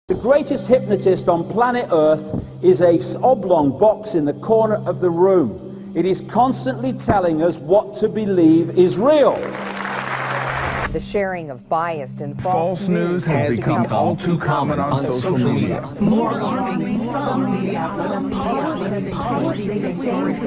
The greatest hypnotist on planet Earth is an oblong box in the corner of the room. It is constantly telling us what to believe is real. The sharing of biased and false news has become all too common on social media. More alarming, some media outlets publish these stories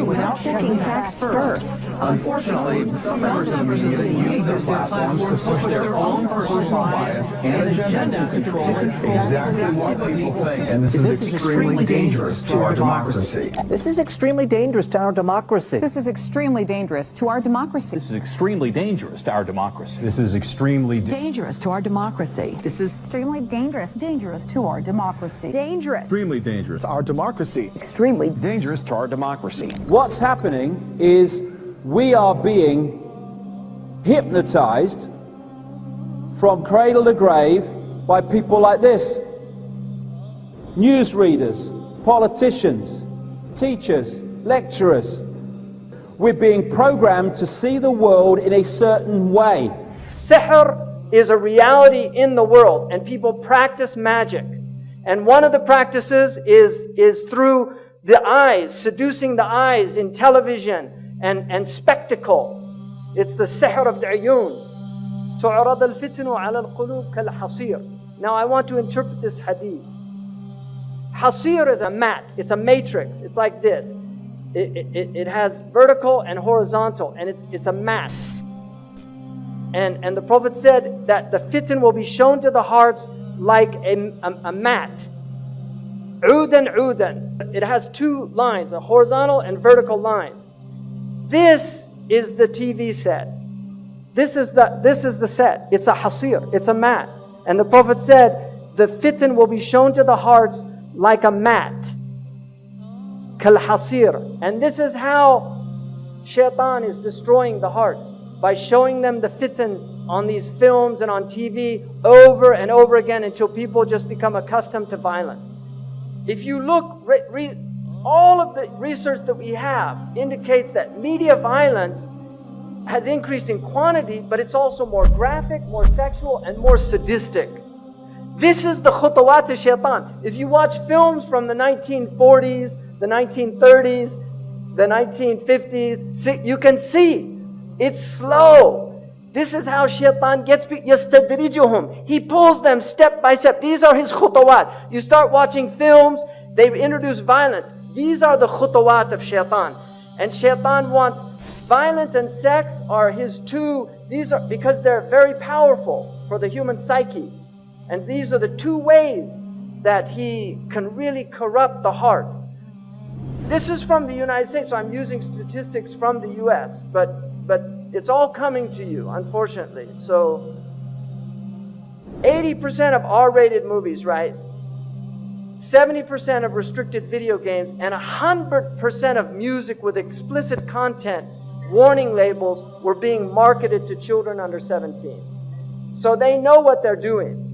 without checking facts first. Unfortunately, some members of the media use their platforms to push their own personal bias and agenda to control exactly what people think. And this is extremely dangerous to our democracy. This is extremely dangerous to our democracy. This is extremely dangerous to our democracy. This is extremely dangerous to our democracy. This is extremely dangerous to our democracy. This is extremely dangerous to our democracy. Dangerous. Extremely dangerous to our democracy. Extremely dangerous to our democracy. What's happening is we are being hypnotized from cradle to grave by people like this. Newsreaders, politicians, teachers, lecturers. We're being programmed to see the world in a certain way. Sihr is a reality in the world, and people practice magic. And one of the practices is through the eyes, seducing the eyes in television and spectacle. It's the sihr of the ayun. تُعْرَضَ الْفِتْنُ عَلَى الْقُلُوبِ كَالْحَصِيرِ. Now I want to interpret this hadith. Hasir is a mat, it's a matrix, it's like this. It has vertical and horizontal, and it's a mat. And the Prophet said that the fitan will be shown to the hearts like a mat. Udan udan. It has two lines, a horizontal and vertical line. This is the TV set. This is the set. It's a hasir. It's a mat. And the Prophet said the fitan will be shown to the hearts like a mat. Kal-hasir. And this is how shaitan is destroying the hearts, by showing them the fitan on these films and on TV over and over again until people just become accustomed to violence. If you look, all of the research that we have indicates that media violence has increased in quantity, but it's also more graphic, more sexual, and more sadistic. This is the khutawat of shaitan. If you watch films from the 1940s, the 1930s, the 1950s, you can see it's slow. This is how shaitan gets people. يَسْتَدْرِجُهُمْ. He pulls them step by step. These are his khutawat. You start watching films, they've introduced violence. These are the khutawat of shaitan. And shaitan wants violence and sex are his two, these are because they're very powerful for the human psyche. And these are the two ways that he can really corrupt the heart. This is from the United States, so I'm using statistics from the US, but it's all coming to you, unfortunately. So 80% of R-rated movies, right? 70% of restricted video games, and 100% of music with explicit content, warning labels, were being marketed to children under 17. So they know what they're doing.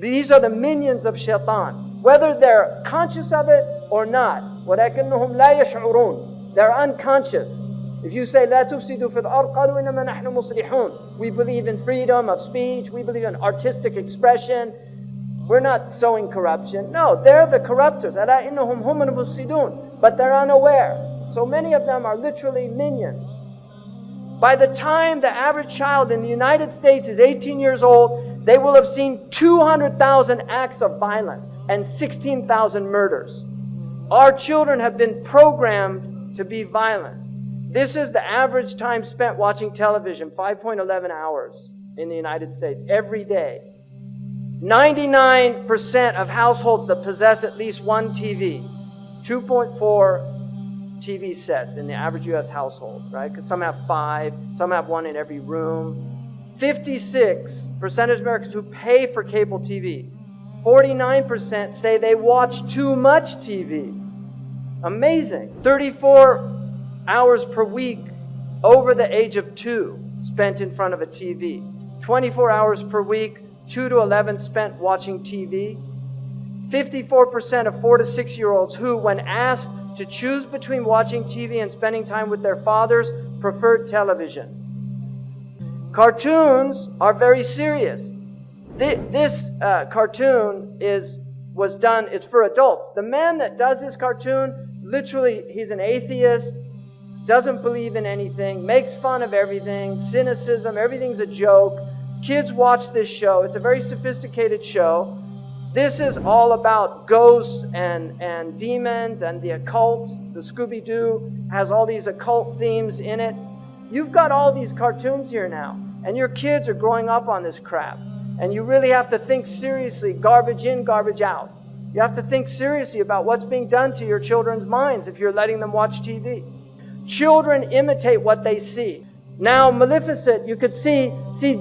These are the minions of shaitan, whether they're conscious of it or not. وَلَكِنَّهُمْ لَا يَشْعُرُونَ. They're unconscious. If you say, لَا تُفْسِدُوا فِي الْأَرْضِ قَالُوا إِنَّمَا نَحْنُ مُصْلِحُونَ. We believe in freedom of speech. We believe in artistic expression. We're not sowing corruption. No, they're the corruptors. أَلَا إِنَّهُمْ هُمُ الْمُفْسِدُونَ. But they're unaware. So many of them are literally minions. By the time the average child in the United States is 18 years old, they will have seen 200,000 acts of violence and 16,000 murders. Our children have been programmed to be violent. This is the average time spent watching television, 5.11 hours in the United States every day. 99% of households that possess at least one TV, 2.4 TV sets in the average US household, right? Because some have 5, some have one in every room. 56% of Americans who pay for cable TV. 49% say they watch too much TV. Amazing. 34 hours per week over the age of 2 spent in front of a TV. 24 hours per week, 2 to 11 spent watching TV. 54% of 4 to 6-year-olds who, when asked to choose between watching TV and spending time with their fathers, preferred television. Cartoons are very serious. This cartoon was done, it's for adults. The man that does this cartoon, literally, he's an atheist, doesn't believe in anything, makes fun of everything, cynicism, everything's a joke. Kids watch this show. It's a very sophisticated show. This is all about ghosts and demons and the occult. The Scooby-Doo has all these occult themes in it. You've got all these cartoons here now, and your kids are growing up on this crap. And you really have to think seriously, garbage in, garbage out. You have to think seriously about what's being done to your children's minds if you're letting them watch TV. Children imitate what they see. Now, Maleficent, you could see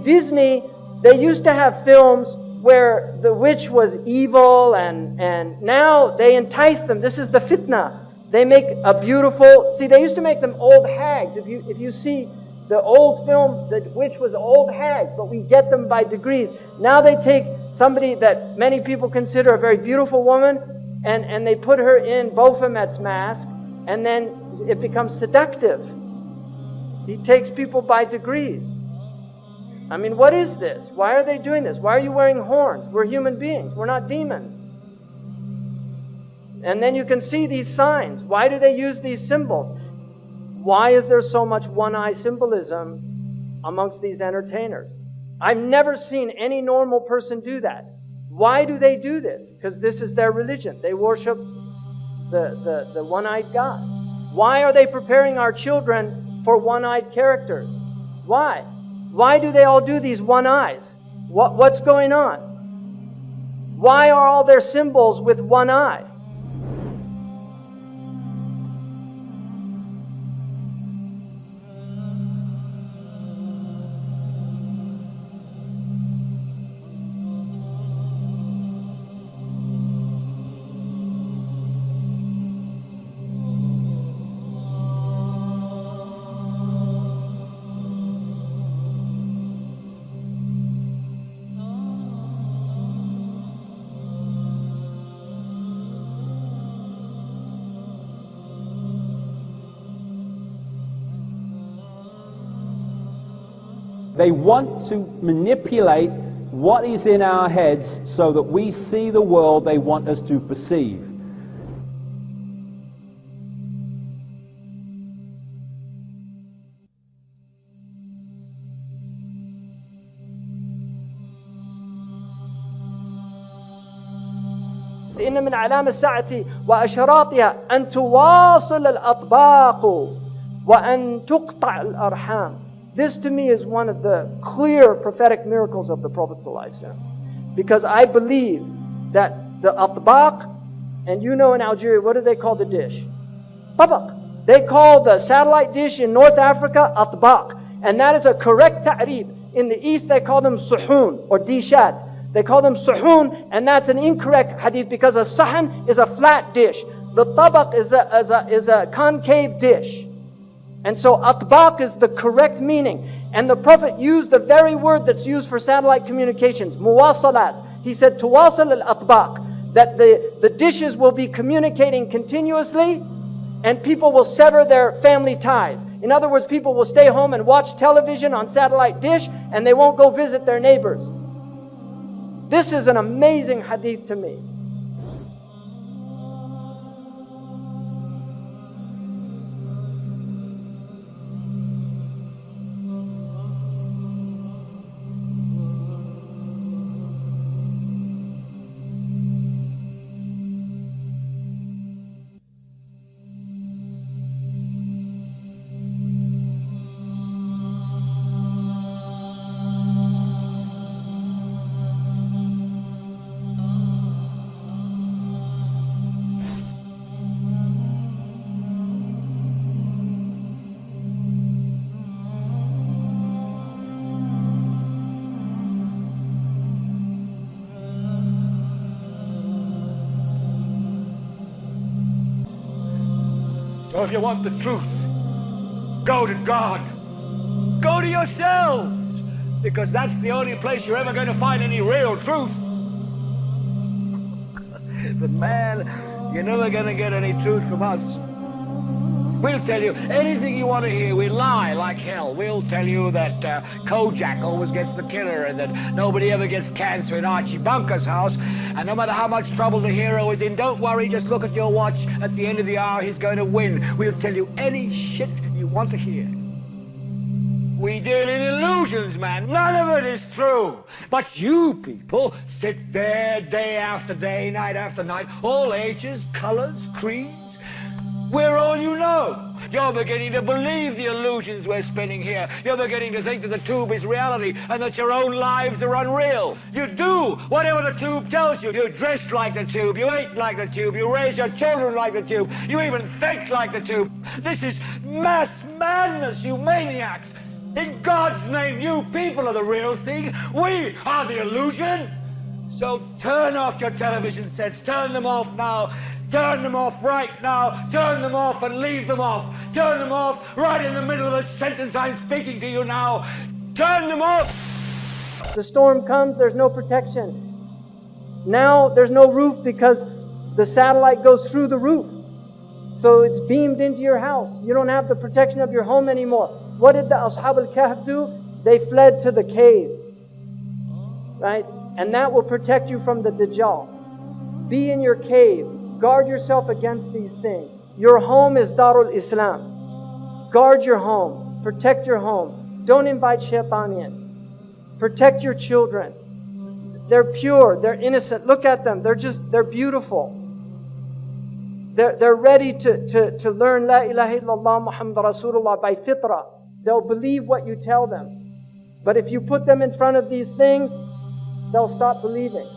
Disney, they used to have films where the witch was evil, and now they entice them. This is the fitna. They make a beautiful, they used to make them old hags. If you see the old film, the witch was old hags, but we get them by degrees. Now they take somebody that many people consider a very beautiful woman, and they put her in Baphomet's mask, and then it becomes seductive. He takes people by degrees. I mean, what is this? Why are they doing this? Why are you wearing horns? We're human beings. We're not demons. And then you can see these signs. Why do they use these symbols? Why is there so much one-eye symbolism amongst these entertainers? I've never seen any normal person do that. Why do they do this? Because this is their religion. They worship the one-eyed God. Why are they preparing our children for one-eyed characters? Why? Why do they all do these one eyes? What's going on? Why are all their symbols with one eye? They want to manipulate what is in our heads so that we see the world they want us to perceive. إن من علامة الساعة وأشراطها أن تواصل الأطباق وأن تقطع الأرحام. This to me is one of the clear prophetic miracles of the Prophet ﷺ. Because I believe that the atbaq, and you know in Algeria, what do they call the dish? Tabaq. They call the satellite dish in North Africa atbaq. And that is a correct ta'rif. In the East they call them suhoon or dishat. They call them suhoon, and that's an incorrect hadith because a sahan is a flat dish. The tabaq is a concave dish. And so atbaq is the correct meaning. And the Prophet used the very word that's used for satellite communications, muwasalat. He said, tuwasal al-atbaq, that the dishes will be communicating continuously and people will sever their family ties. In other words, people will stay home and watch television on satellite dish and they won't go visit their neighbors. This is an amazing hadith to me. So if you want the truth, go to God. Go to yourselves, because that's the only place you're ever going to find any real truth. But man, you're never going to get any truth from us. We'll tell you anything you want to hear. We lie like hell. We'll tell you that Kojak always gets the killer and that nobody ever gets cancer in Archie Bunker's house. And no matter how much trouble the hero is in, don't worry, just look at your watch. At the end of the hour, he's going to win. We'll tell you any shit you want to hear. We deal in illusions, man. None of it is true. But you people sit there day after day, night after night, all ages, colors, creeds. We're all you know. You're beginning to believe the illusions we're spinning here. You're beginning to think that the tube is reality and that your own lives are unreal. You do whatever the tube tells you. You dress like the tube. You eat like the tube. You raise your children like the tube. You even think like the tube. This is mass madness, you maniacs. In God's name, you people are the real thing. We are the illusion. So turn off your television sets. Turn them off now. Turn them off right now. Turn them off and leave them off. Turn them off right in the middle of the sentence I'm speaking to you now. Turn them off. The storm comes, there's no protection. Now there's no roof because the satellite goes through the roof. So it's beamed into your house. You don't have the protection of your home anymore. What did the Ashab al-Kahf do? They fled to the cave. Right? And that will protect you from the Dajjal. Be in your cave. Guard yourself against these things. Your home is Darul Islam. Guard your home. Protect your home. Don't invite shaitan in. Protect your children. They're pure. They're innocent. Look at them. They're beautiful. They're ready to learn La ilaha illallah Muhammad Rasulullah by fitrah. They'll believe what you tell them. But if you put them in front of these things, they'll stop believing.